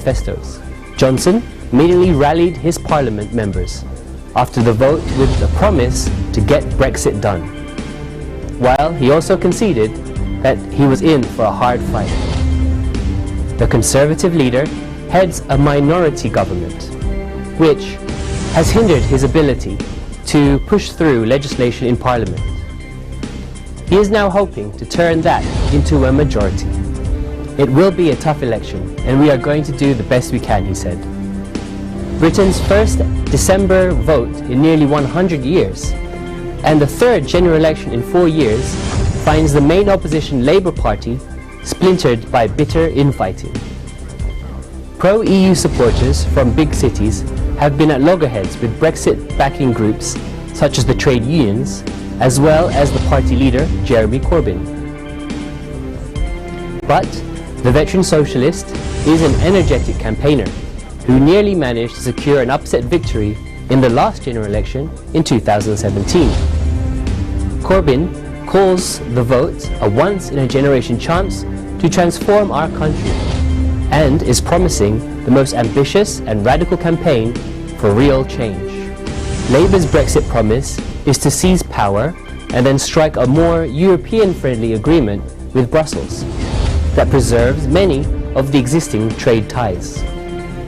manifestos. Johnson immediately rallied his parliament members after the vote with a promise to get Brexit done, while he also conceded that he was in for a hard fight. The Conservative leader heads a minority government, which has hindered his ability to push through legislation in Parliament. He is now hoping to turn that into a majority. It will be a tough election, and we are going to do the best we can, he said. Britain's first December vote in nearly 100 years, and the third general election in 4 years, finds the main opposition Labour Party splintered by bitter infighting. Pro-EU supporters from big cities have been at loggerheads with Brexit-backing groups such as the trade unions, as well as the party leader Jeremy Corbyn. But the veteran socialist is an energetic campaigner who nearly managed to secure an upset victory in the last general election in 2017. Corbyn calls the vote a once-in-a-generation chance to transform our country and is promising the most ambitious and radical campaign for real change. Labour's Brexit promise is to seize power and then strike a more European-friendly agreement with Brussels that preserves many of the existing trade ties.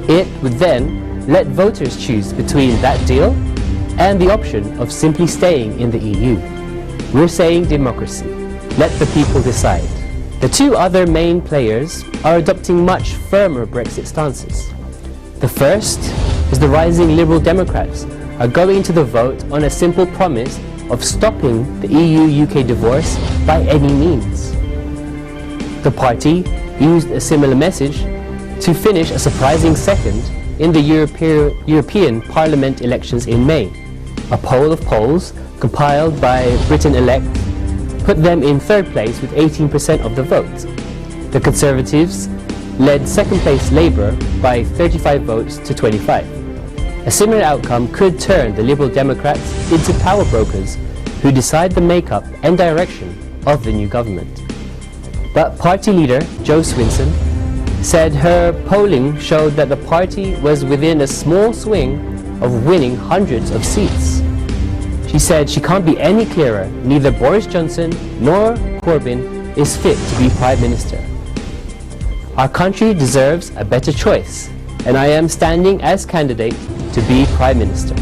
It would then let voters choose between that deal and the option of simply staying in the EU. We're saying democracy. Let the people decide. The two other main players are adopting much firmer Brexit stances. The first is the rising Liberal Democrats are going into the vote on a simple promise of stopping the EU-UK divorce by any means. The party used a similar message to finish a surprising second in the European Parliament elections in May. A poll of polls compiled by Britain Elect put them in third place with 18% of the vote. The Conservatives led second place Labour by 35 votes to 25. A similar outcome could turn the Liberal Democrats into power brokers who decide the makeup and direction of the new government. But party leader Jo Swinson said her polling showed that the party was within a small swing of winning hundreds of seats. She said she can't be any clearer, neither Boris Johnson nor Corbyn is fit to be Prime Minister. Our country deserves a better choice, and I am standing as candidate to be Prime Minister.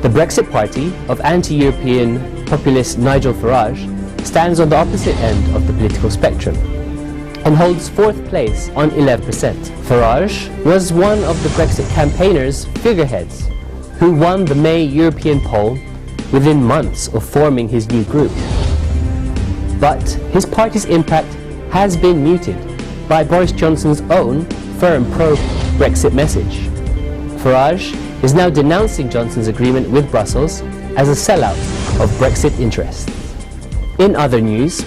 The Brexit Party of anti-European populist Nigel Farage stands on the opposite end of the political spectrum and holds fourth place on 11%. Farage was one of the Brexit campaigners' figureheads who won the May European poll within months of forming his new group. But his party's impact has been muted by Boris Johnson's own firm pro-Brexit message. Farage is now denouncing Johnson's agreement with Brussels as a sellout of Brexit interests. In other news,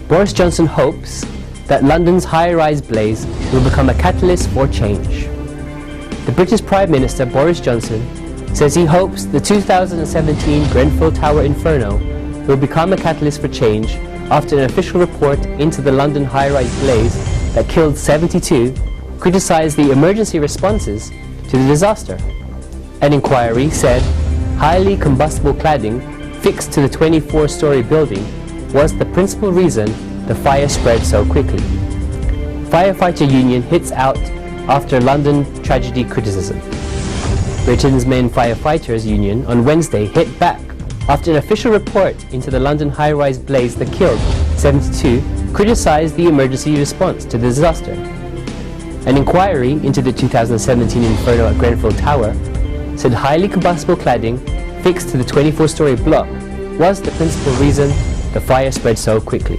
Boris Johnson hopes that London's high-rise blaze will become a catalyst for change. The British Prime Minister Boris Johnson says he hopes the 2017 Grenfell Tower inferno will become a catalyst for change after an official report into the London high-rise blaze that killed 72 criticized the emergency responses to the disaster. An inquiry said highly combustible cladding fixed to the 24-story building was the principal reason the fire spread so quickly. Firefighter Union hits out after London tragedy criticism. Britain's main firefighters union on Wednesday hit back after an official report into the London high-rise blaze that killed 72 criticized the emergency response to the disaster. An inquiry into the 2017 inferno at Grenfell Tower said highly combustible cladding fixed to the 24-story block was the principal reason the fire spread so quickly.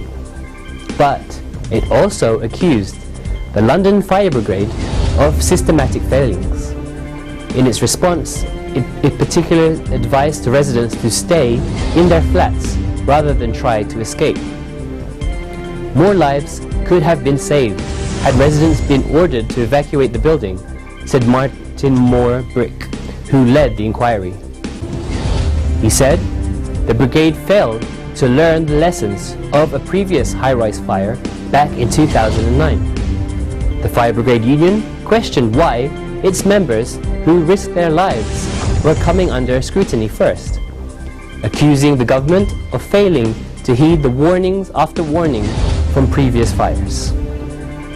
But it also accused the London Fire Brigade of systematic failings. In its response, it particularly advised the residents to stay in their flats rather than try to escape. More lives could have been saved had residents been ordered to evacuate the building, said Martin Moore-Brick, who led the inquiry. He said the brigade failed to learn the lessons of a previous high-rise fire back in 2009. The Fire Brigade Union questioned why its members, who risked their lives, were coming under scrutiny first, accusing the government of failing to heed the warnings after warning from previous fires.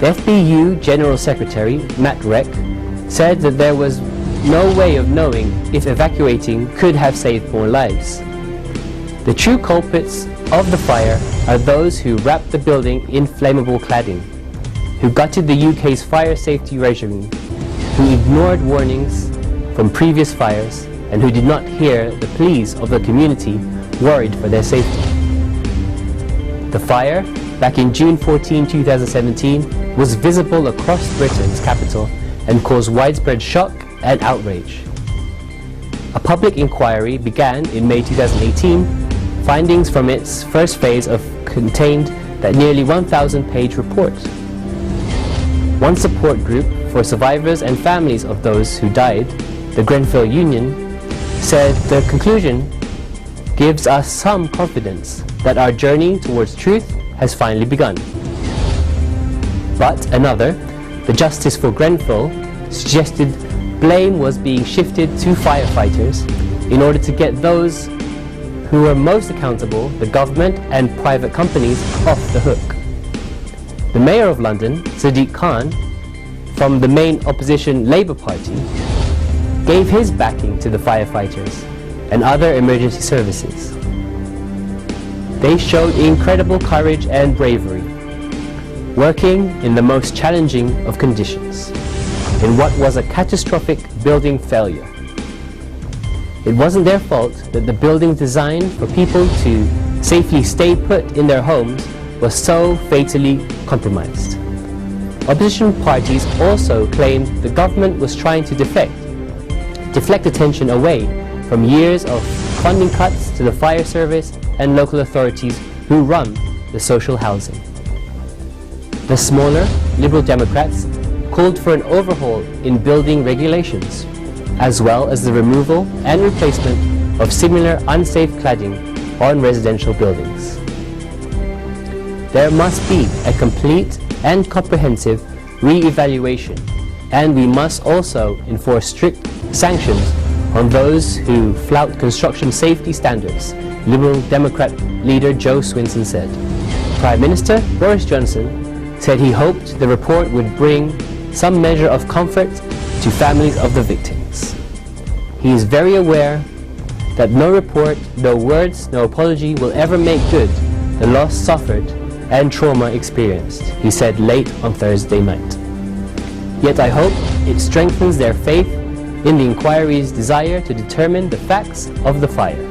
The FBU General Secretary, Matt Reck, said that there was no way of knowing if evacuating could have saved more lives. The true culprits of the fire are those who wrapped the building in flammable cladding, who gutted the UK's fire safety regime, who ignored warnings from previous fires, and who did not hear the pleas of the community worried for their safety. The fire, back in June 14, 2017, was visible across Britain's capital and caused widespread shock and outrage. A public inquiry began in May 2018. Findings from its first phase contained that nearly 1,000-page report. One support group for survivors and families of those who died, the Grenfell Union, said the conclusion gives us some confidence that our journey towards truth has finally begun. But another, the Justice for Grenfell, suggested blame was being shifted to firefighters in order to get those who were most accountable, the government and private companies, off the hook. The Mayor of London, Sadiq Khan, from the main opposition Labour Party, gave his backing to the firefighters and other emergency services. They showed incredible courage and bravery, working in the most challenging of conditions, in what was a catastrophic building failure. It wasn't their fault that the building designed for people to safely stay put in their homes was so fatally compromised. Opposition parties also claimed the government was trying to deflect attention away from years of funding cuts to the fire service and local authorities who run the social housing. The smaller Liberal Democrats called for an overhaul in building regulations, as well as the removal and replacement of similar unsafe cladding on residential buildings. There must be a complete and comprehensive re-evaluation, and we must also enforce strict sanctions on those who flout construction safety standards, Liberal Democrat leader Joe Swinson said. Prime Minister Boris Johnson said he hoped the report would bring some measure of comfort to families of the victims. He is very aware that no report, no words, no apology will ever make good the loss suffered and trauma experienced, he said late on Thursday night. Yet I hope it strengthens their faith in the inquiry's desire to determine the facts of the fire.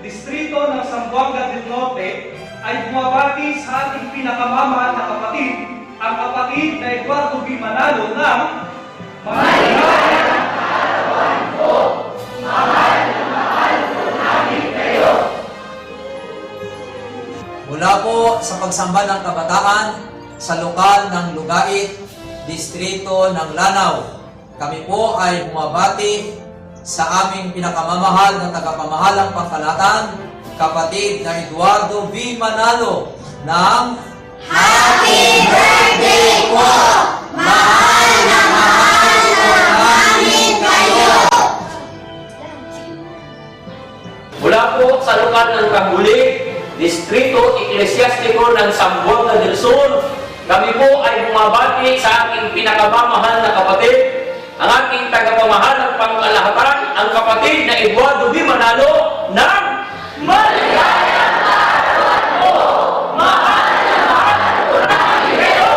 Distrito ng Zamboanga del Norte ay bumabati sa ating pinakamamahal na kapatid, ang kapatid na Eduardo B. Manalo ng Maligaya ang karawan ko, mahal po namin kayo. Mula po sa pagsamba ng kabataan sa lokal ng Lugait, Distrito ng Lanao, kami po ay bumabati sa aming pinakamamahal na tagapamahalang pangkalahatan, kapatid na Eduardo B. Manalo ng Happy Birthday po! Mahal na namin kayo! Mula po sa lokal ng Kahuli, Distrito Eklesiastiko ng Zamboanga del Sur, kami po ay bumabati sa aking pinakamamahal na kapatid, ang aking tagapamahalang pangkalahatan, ang kapatid na Eduardo B. Manalo ng Maligaya ang karawan ko, mahal po namin kayo.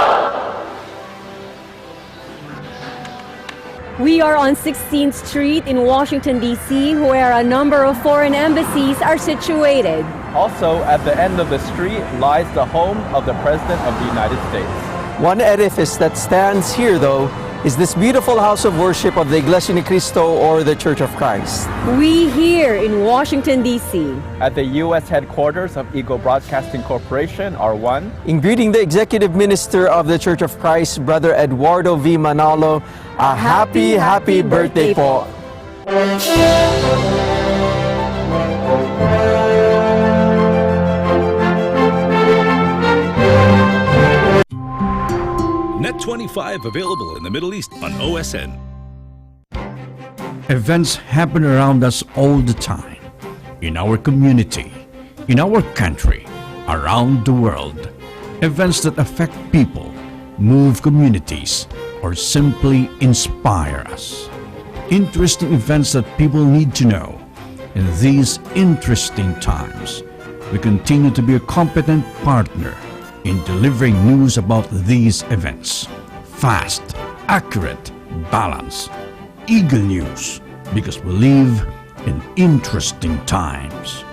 We are on 16th Street in Washington, D.C., where a number of foreign embassies are situated. Also, at the end of the street lies the home of the President of the United States. One edifice that stands here, though, is this beautiful house of worship of the Iglesia ni Cristo, or the Church of Christ. We here in Washington, D.C. At the U.S. headquarters of Eagle Broadcasting Corporation, R1. In greeting the Executive Minister of the Church of Christ, Brother Eduardo V. Manolo, a happy birthday po. Net 25 available in the Middle East on OSN. Events happen around us all the time. In our community, in our country, around the world. Events that affect people, move communities, or simply inspire us. Interesting events that people need to know. In these interesting times, we continue to be a competent partner in delivering news about these events. Fast, accurate, balanced. Eagle News, because we live in interesting times.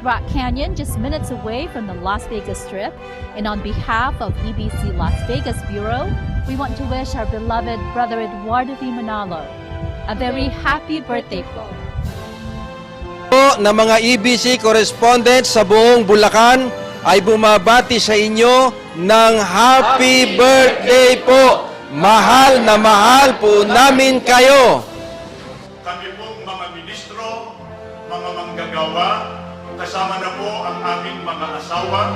Rock Canyon, just minutes away from the Las Vegas Strip, and on behalf of EBC Las Vegas Bureau, we want to wish our beloved Brother Eduardo V. Manolo a very happy birthday po. Na mga EBC correspondents sa buong Bulacan ay bumabati sa inyo ng happy birthday po. Mahal na mahal po namin kayo. Kami pong mga ministro, mga manggagawa, kasama na po ang aming mga asawa,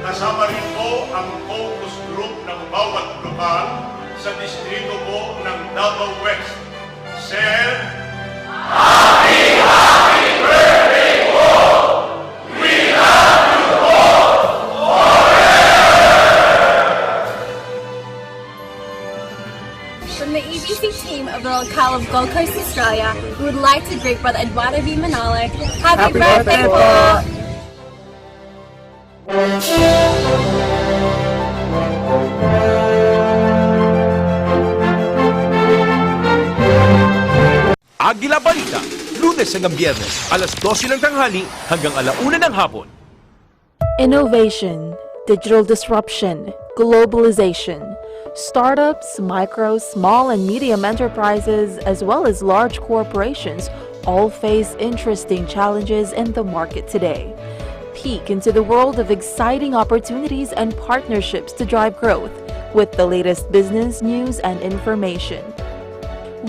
kasama rin po ang focus group ng bawat lokal sa distrito po ng Davao West. Sir, happy birthday po! We love you po forever! From the EBC team of the locale of Gold Coast, Australia, we would like to greet Brother Eduardo V. Manolo. Happy birthday po! Agila Balita, Lunes hanggang Biyernes, alas 12 ng tanghali hanggang 1:00 ng hapon. Innovation, digital disruption, globalization. Startups, micro, small and medium enterprises, as well as large corporations, all face interesting challenges in the market today. Peek into the world of exciting opportunities and partnerships to drive growth with the latest business news and information.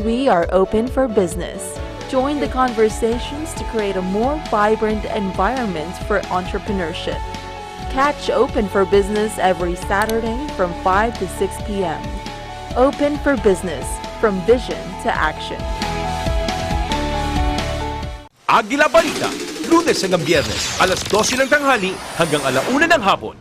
We are open for business. Join the conversations to create a more vibrant environment for entrepreneurship. Catch Open for Business every Saturday from 5 to 6 p.m. Open for Business, from vision to action. Agila Balita, Lunes hanggang Biyernes, alas 12 ng tanghali hanggang 1:00 ng hapon.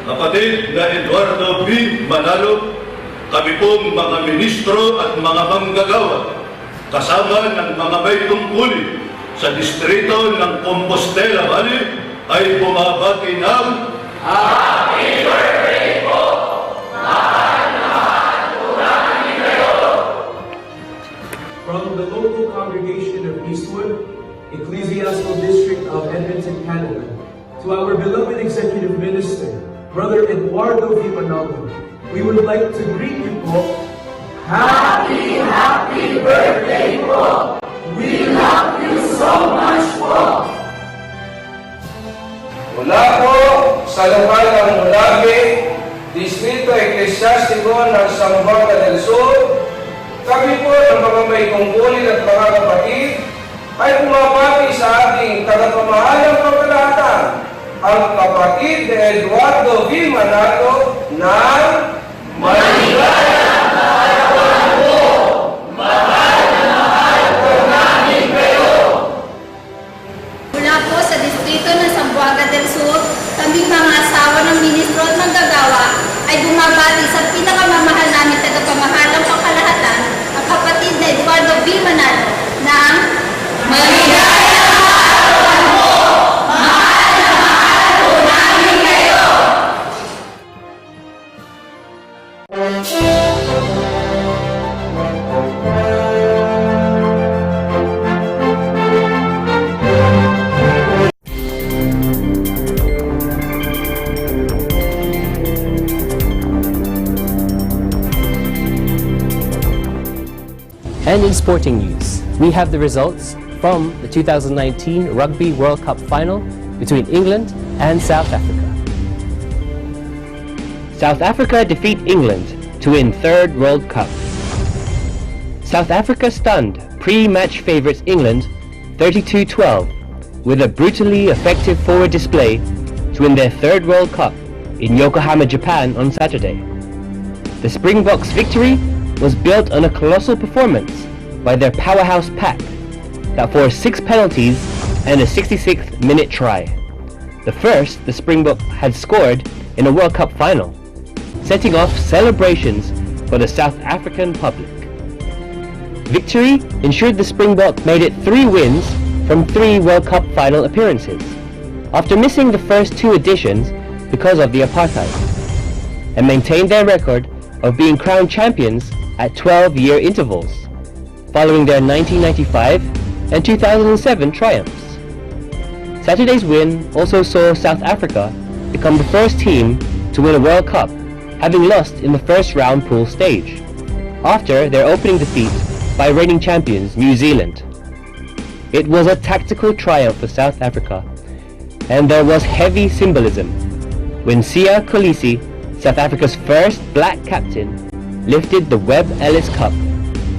Kapatid na Eduardo V. Manalo, kami pong mga ministro at mga manggagawa, kasama ng mga may tungkulin sa distrito ng Compostela Valley, ay bumabati ng happy birthday po! Mahal na mahal po namin kayo! From the local congregation of Eastwood, Ecclesiastical District of Edmonton, Canada, to our beloved Executive Minister, Brother Eduardo V. Manolo, we would like to greet you po. Happy birthday po! We love you so much po! Mula po sa lokal ng Rugby, Distrito Eklesiastiko ng Zamboanga del Sur, kami po ng mga may tungkulin at mga kapatid ay bumabati sa ating tagapamahalang pagkalahatan, ang kapatid ni Eduardo V. Manalo ng maligayang kaarawan po! Mahal na mahal po namin kayo! Mula po sa distrito ng Zamboanga del Sur, kaming mga asawa ng ministro at manggagawa ay bumabati And in sporting news, we have the results from the 2019 Rugby World Cup final between England and South Africa. South Africa defeat England to win third World Cup. South Africa stunned pre-match favourites England 32-12 with a brutally effective forward display to win their third World Cup in Yokohama, Japan on Saturday. The Springboks' victory was built on a colossal performance by their powerhouse pack that forced 6 penalties and a 66th minute try, the first the Springboks had scored in a World Cup final, setting off celebrations for the South African public. Victory ensured the Springboks made it 3 wins from 3 World Cup final appearances, after missing the first 2 editions because of the apartheid, and maintained their record of being crowned champions at 12-year intervals, following their 1995 and 2007 triumphs. Saturday's win also saw South Africa become the first team to win a World Cup, having lost in the first round pool stage, after their opening defeat by reigning champions New Zealand. It was a tactical triumph for South Africa, and there was heavy symbolism when Siya Kolisi, South Africa's first black captain, lifted the Webb Ellis Cup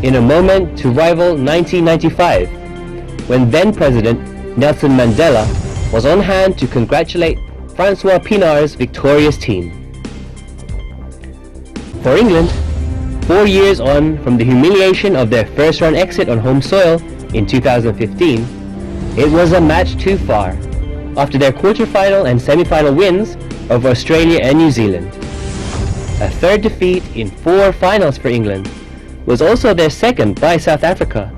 in a moment to rival 1995, when then-President Nelson Mandela was on hand to congratulate Francois Pienaar's victorious team. For England, 4 years on from the humiliation of their first-round exit on home soil in 2015, it was a match too far after their quarter-final and semi-final wins over Australia and New Zealand. A third defeat in 4 finals for England was also their second by South Africa,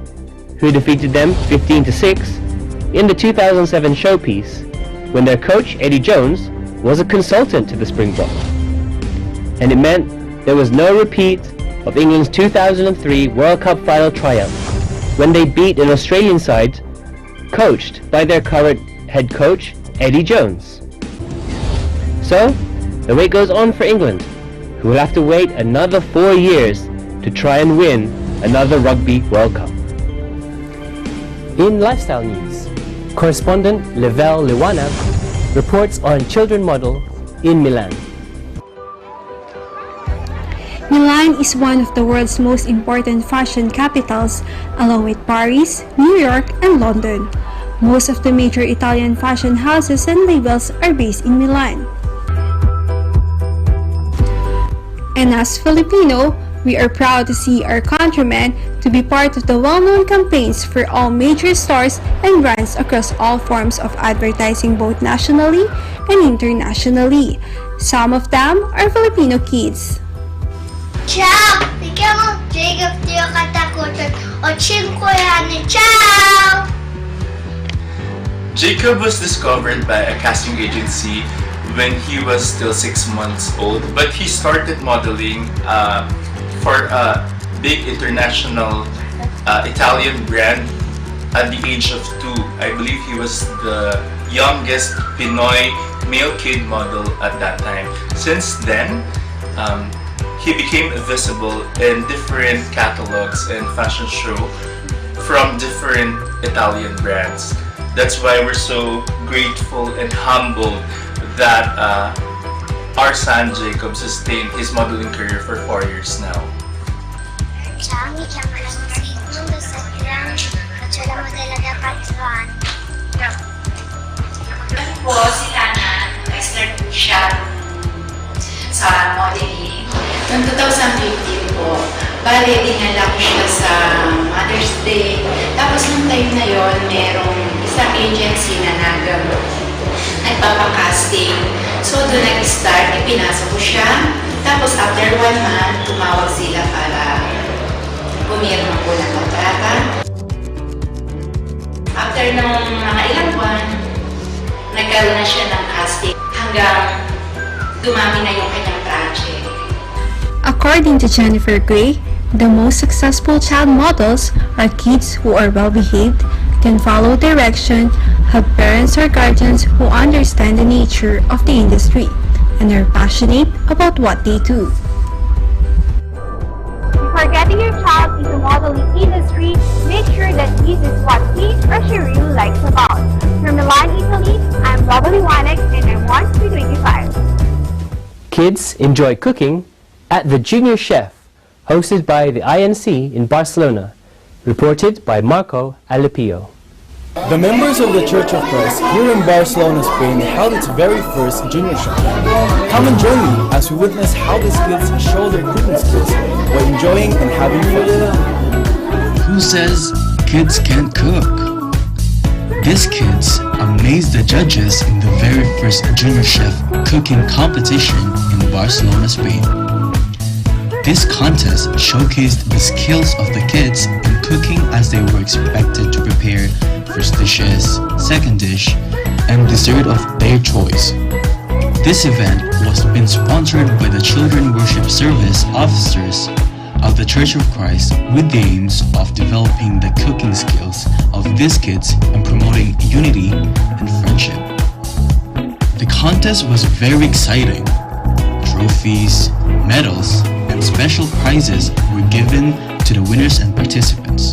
who defeated them 15-6 in the 2007 showpiece, when their coach Eddie Jones was a consultant to the Springboks. And it meant there was no repeat of England's 2003 World Cup final triumph, when they beat an Australian side coached by their current head coach Eddie Jones. So, the wait goes on for England, who will have to wait another 4 years to try and win another Rugby World Cup. In lifestyle news, correspondent Level Liwanag reports on children model in Milan. Milan is one of the world's most important fashion capitals, along with Paris, New York, and London. Most of the major Italian fashion houses and labels are based in Milan. And as Filipino, we are proud to see our countrymen to be part of the well-known campaigns for all major stores and brands across all forms of advertising, both nationally and internationally. Some of them are Filipino kids. Ciao! Mi chiamo Jacob Tio Katakutan. Ho 5 anni. Ciao! Jacob was discovered by a casting agency when he was still 6 months old, but he started modeling for a big international Italian brand at the age of 2. I believe he was the youngest Pinoy male kid model at that time. Since then, he became visible in different catalogs and fashion shows from different Italian brands. That's why we're so grateful and humbled that our son Jacob sustained his modeling career for 4 years now. Ciao, mi chiamo Secondo, 7 anni, faccio la modella da 4 anni. Po si Tana, nag-start siya sa modeling. Noong 2015 po, bale dinala ko siya sa Mother's Day. Tapos nung time na yon, merong isang agency na nagpapakasting. So doon nag-start, ipinasok ko siya. Tapos after 1 month, tumawag sila para pumirma po ng kontrata. After nung mga ilang buwan, nagkaroon na siya ng casting hanggang dumami na yung kanyang project. According to Jennifer Gray, the most successful child models are kids who are well-behaved, can follow direction, have parents or guardians who understand the nature of the industry, and are passionate about what they do. Before getting your child into modeling industry, Kids enjoy cooking at the Junior Chef, hosted by the INC in Barcelona, reported by Marco Alipio. The members of the Church of Christ here in Barcelona, Spain held its very first Junior Chef. Come and join me as we witness how these kids show their cooking skills while enjoying and having fun. Who says kids can't cook? These kids amazed the judges in the very first Junior Chef cooking competition in Barcelona, Spain. This contest showcased the skills of the kids in cooking as they were expected to prepare first dishes, second dish, and dessert of their choice. This event was been sponsored by the Children Worship Service officers of the Church of Christ with the aims of developing the cooking skills of these kids and promoting unity and friendship. The contest was very exciting. Trophies, medals, and special prizes were given to the winners and participants.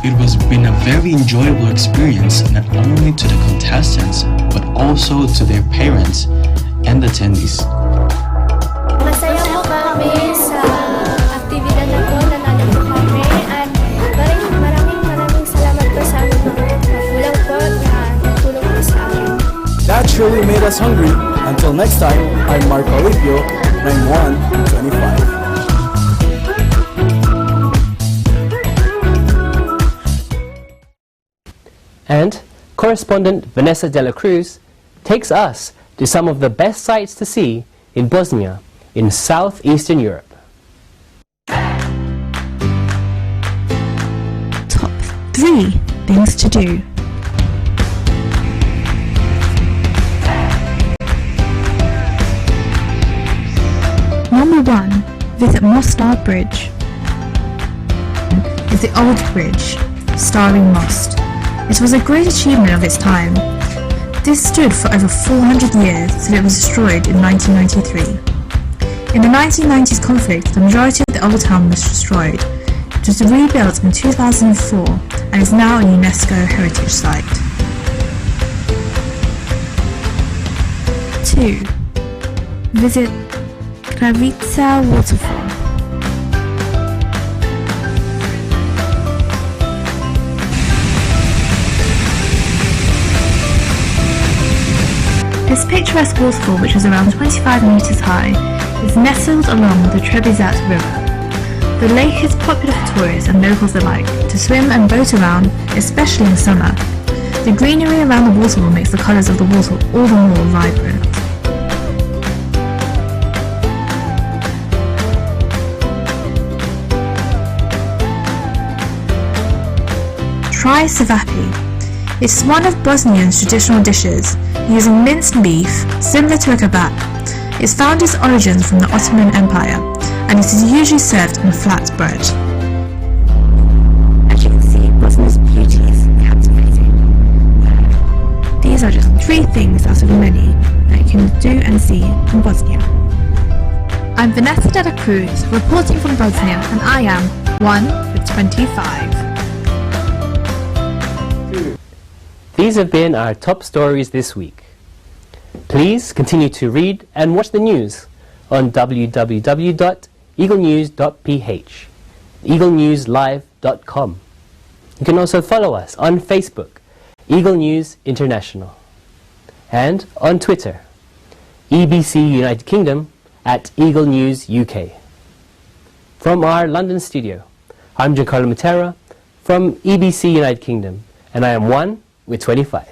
It was been a very enjoyable experience not only to the contestants but also to their parents and attendees. Masaya po kami sa aktibidad na po, nanalo po kami, at maraming salamat po sa aming mga magulang po na nagtulong po sa amin. That surely made us hungry. Until next time, I'm Marco Alipio, and I'm 1 in 25. And correspondent Vanessa de la Cruz takes us to some of the best sights to see in Bosnia, in southeastern Europe. Top 3 things to do. Number 1. Visit Mostar Bridge. It's the old bridge, starring Most. It was a great achievement of its time. This stood for over 400 years till it was destroyed in 1993. In the 1990s conflict, the majority of the old town was destroyed. It was rebuilt in 2004 and is now a UNESCO heritage site. 2. Visit Kravica Waterfall. This picturesque waterfall, which is around 25 meters high, is nestled along the Trebizat River. The lake is popular for tourists and locals alike to swim and boat around, especially in summer. The greenery around the waterfall makes the colours of the water all the more vibrant. Try cevapi. It's one of Bosnia's traditional dishes, using minced beef, similar to a kebab. It's found its origins from the Ottoman Empire, and it is usually served on flat bread. As you can see, Bosnia's beauty is captivating. These are just 3 things out of many that you can do and see in Bosnia. I'm Vanessa de la Cruz, reporting from Bosnia, and I am 1 with 25. These have been our top stories this week. Please continue to read and watch the news on www.eaglenews.ph, eaglenewslive.com. You can also follow us on Facebook, Eagle News International, and on Twitter, EBC United Kingdom at Eagle News UK. From our London studio, I'm Giancarlo Matera from EBC United Kingdom, and I am 1 with 25.